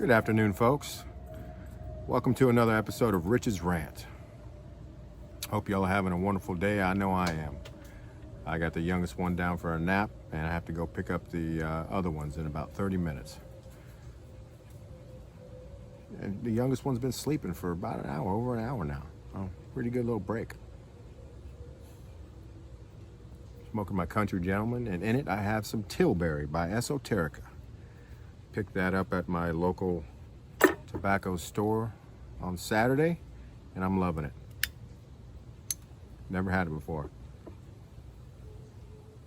Good afternoon, folks. Welcome to another episode of Rich's Rant. Hope y'all are having a wonderful day. I know I am. I got the youngest one down for a nap, and I have to go pick up the other ones in about 30 minutes. And the youngest one's been sleeping for about an hour, over an hour now. Oh, pretty good little break. Smoking my Country Gentleman, and in it I have some Tilbury by Esoterica. Picked that up at my local tobacco store on Saturday, and I'm loving it. Never had it before.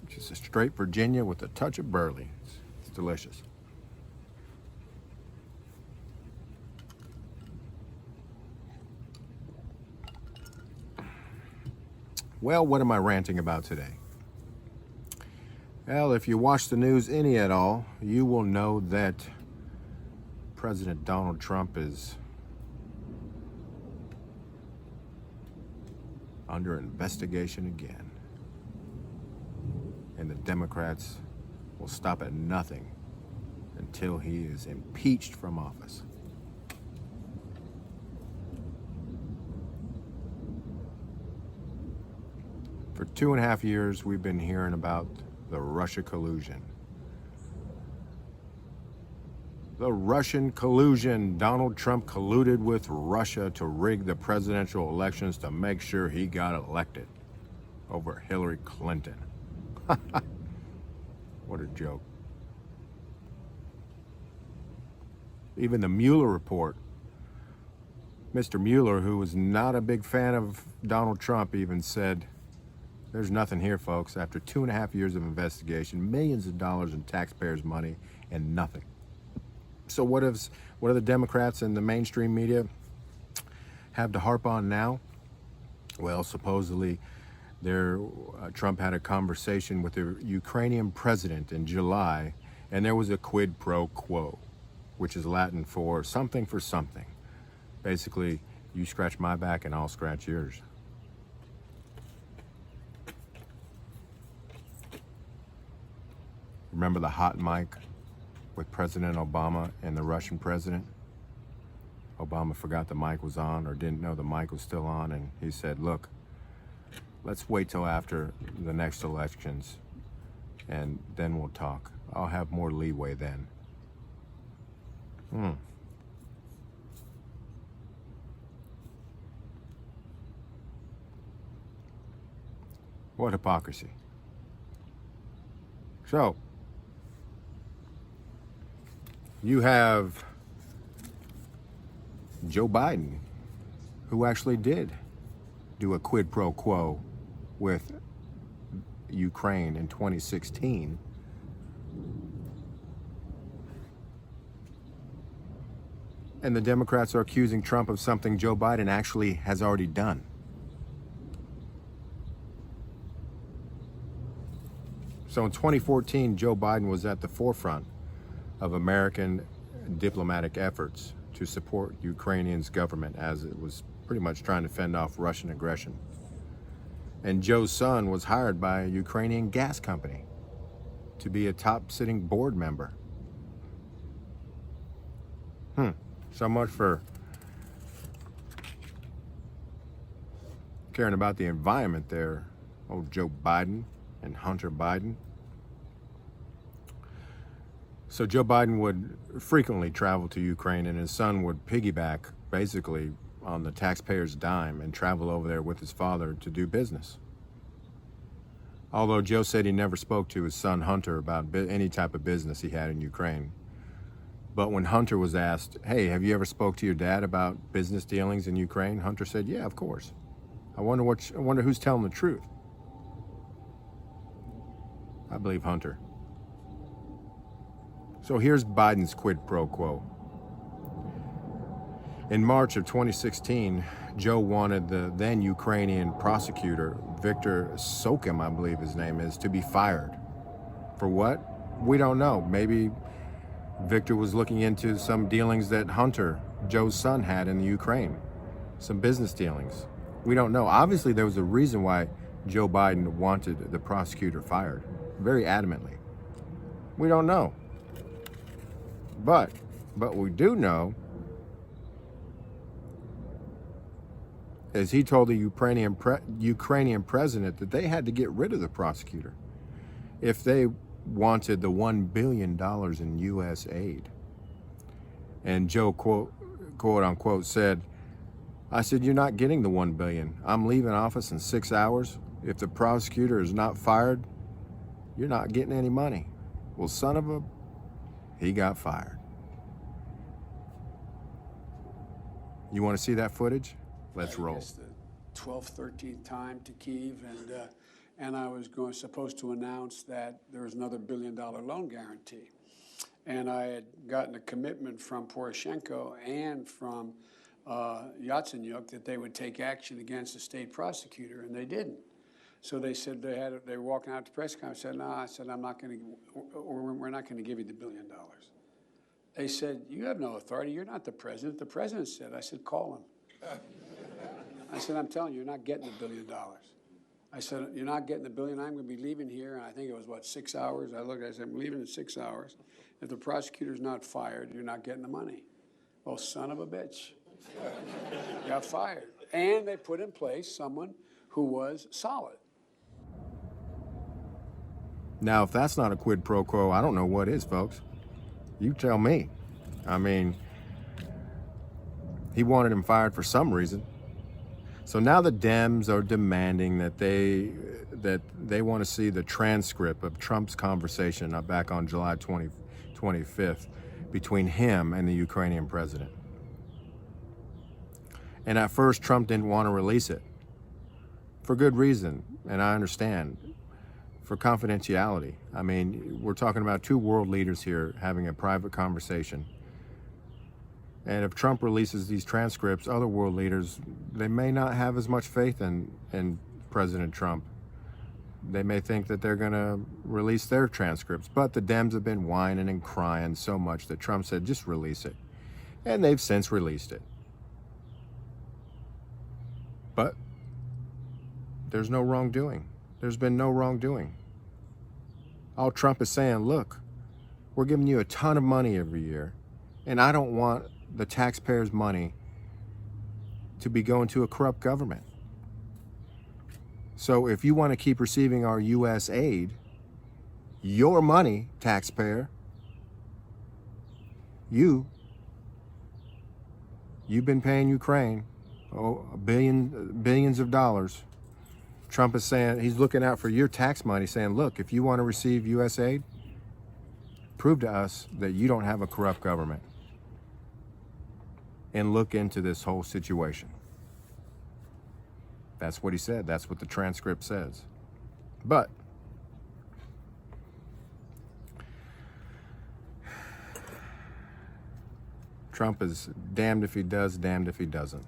Just a straight Virginia with a touch of burley. It's delicious. Well, what am I ranting about today? Well, if you watch the news any at all, you will know that President Donald Trump is under investigation again. And the Democrats will stop at nothing until he is impeached from office. For 2.5 years, we've been hearing about the Russia collusion. The Russian collusion. Donald Trump colluded with Russia to rig the presidential elections to make sure he got elected over Hillary Clinton. What a joke. Even the Mueller report, Mr. Mueller, who was not a big fan of Donald Trump, even said, there's nothing here, folks. After 2.5 years of investigation, millions of dollars in taxpayers' money, and nothing. So what do the Democrats and the mainstream media have to harp on now? Well, supposedly, Trump had a conversation with the Ukrainian president in July, and there was a quid pro quo, which is Latin for something for something. Basically, you scratch my back and I'll scratch yours. Remember the hot mic with President Obama and the Russian president? Obama forgot the mic was on or didn't know the mic was still on, and he said, look, let's wait till after the next elections and then we'll talk. I'll have more leeway then. What hypocrisy. So, you have Joe Biden, who actually did do a quid pro quo with Ukraine in 2016. And the Democrats are accusing Trump of something Joe Biden actually has already done. So in 2014, Joe Biden was at the forefront of American diplomatic efforts to support Ukrainian's government as it was pretty much trying to fend off Russian aggression. And Joe's son was hired by a Ukrainian gas company to be a top sitting board member. So much for caring about the environment there, old Joe Biden and Hunter Biden. So Joe Biden would frequently travel to Ukraine, and his son would piggyback basically on the taxpayers' dime and travel over there with his father to do business. Although Joe said he never spoke to his son Hunter about any type of business he had in Ukraine. But when Hunter was asked, hey, have you ever spoke to your dad about business dealings in Ukraine? Hunter said, yeah, of course. I wonder who's telling the truth. I believe Hunter. So here's Biden's quid pro quo. In March of 2016, Joe wanted the then Ukrainian prosecutor, Viktor Sokim, I believe his name is, to be fired. For what? We don't know. Maybe Viktor was looking into some dealings that Hunter, Joe's son, had in the Ukraine. Some business dealings. We don't know. Obviously, there was a reason why Joe Biden wanted the prosecutor fired, very adamantly. We don't know. But But we do know is he told the Ukrainian president that they had to get rid of the prosecutor if they wanted the $1 billion in U.S. aid. And Joe, quote unquote, said, I said, you're not getting the $1 billion. I'm leaving office in 6 hours. If the prosecutor is not fired, you're not getting any money. Well, son of a, he got fired. You want to see that footage? Let's roll. It's the 12th, 13th time to Kyiv, and I was supposed to announce that there was another $1 billion loan guarantee. And I had gotten a commitment from Poroshenko and from Yatsenyuk that they would take action against the state prosecutor, and they didn't. So they said they were walking out to press conference. I said, no, I said, I'm not going to, or we're not going to give you the $1 billion. They said, you have no authority. You're not the president. The president said. I said, call him. I said, I'm telling you, you're not getting the $1 billion. I said, you're not getting the $1 billion. I'm going to be leaving here. And I think it was, what, 6 hours? I looked, I said, I'm leaving in 6 hours. If the prosecutor's not fired, you're not getting the money. Well, son of a bitch. Got fired. And they put in place someone who was solid. Now, if that's not a quid pro quo, I don't know what is, folks. You tell me. I mean, he wanted him fired for some reason. So now the Dems are demanding that they want to see the transcript of Trump's conversation back on July 25th between him and the Ukrainian president. And at first, Trump didn't want to release it for good reason, and I understand, for confidentiality. I mean, we're talking about two world leaders here having a private conversation. And if Trump releases these transcripts, other world leaders, they may not have as much faith in President Trump. They may think that they're going to release their transcripts. But the Dems have been whining and crying so much that Trump said, just release it. And they've since released it. But there's no wrongdoing. There's been no wrongdoing. All Trump is saying, look, we're giving you a ton of money every year, and I don't want the taxpayers' money to be going to a corrupt government. So if you want to keep receiving our U.S. aid, your money, taxpayer, you've been paying Ukraine billions of dollars. Trump is saying, he's looking out for your tax money, saying, look, if you want to receive U.S. aid, prove to us that you don't have a corrupt government. And look into this whole situation. That's what he said. That's what the transcript says. But Trump is damned if he does, damned if he doesn't.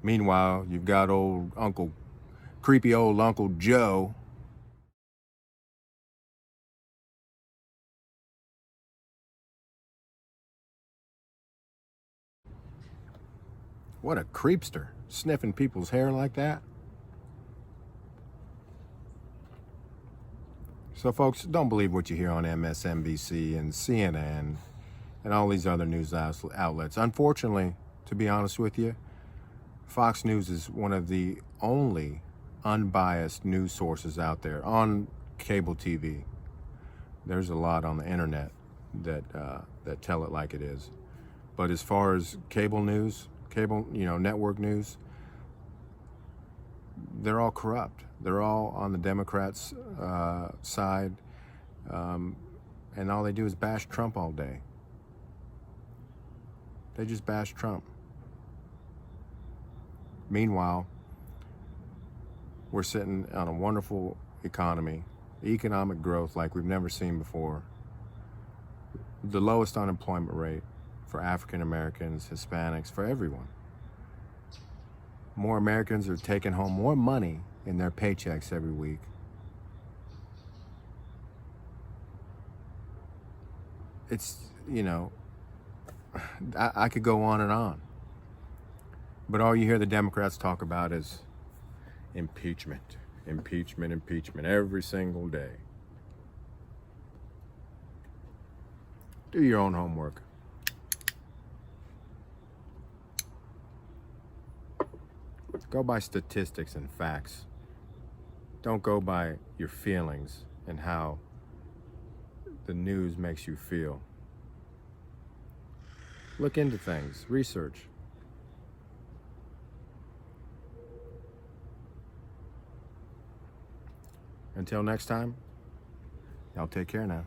Meanwhile, you've got creepy old Uncle Joe what a creepster, sniffing people's hair like that. So folks, don't believe what you hear on MSNBC and CNN and all these other news outlets. Unfortunately, to be honest with you, Fox News is one of the only unbiased news sources out there on cable TV. There's a lot on the internet that tell it like it is. But as far as cable news, network news, they're all corrupt. They're all on the Democrats' side, and all they do is bash Trump all day. They just bash Trump. Meanwhile, we're sitting on a wonderful economy, economic growth like we've never seen before, the lowest unemployment rate for African Americans, Hispanics, for everyone. More Americans are taking home more money in their paychecks every week. It's, I could go on and on. But all you hear the Democrats talk about is impeachment, impeachment, impeachment every single day. Do your own homework. Go by statistics and facts. Don't go by your feelings and how the news makes you feel. Look into things, research. Until next time, y'all take care now.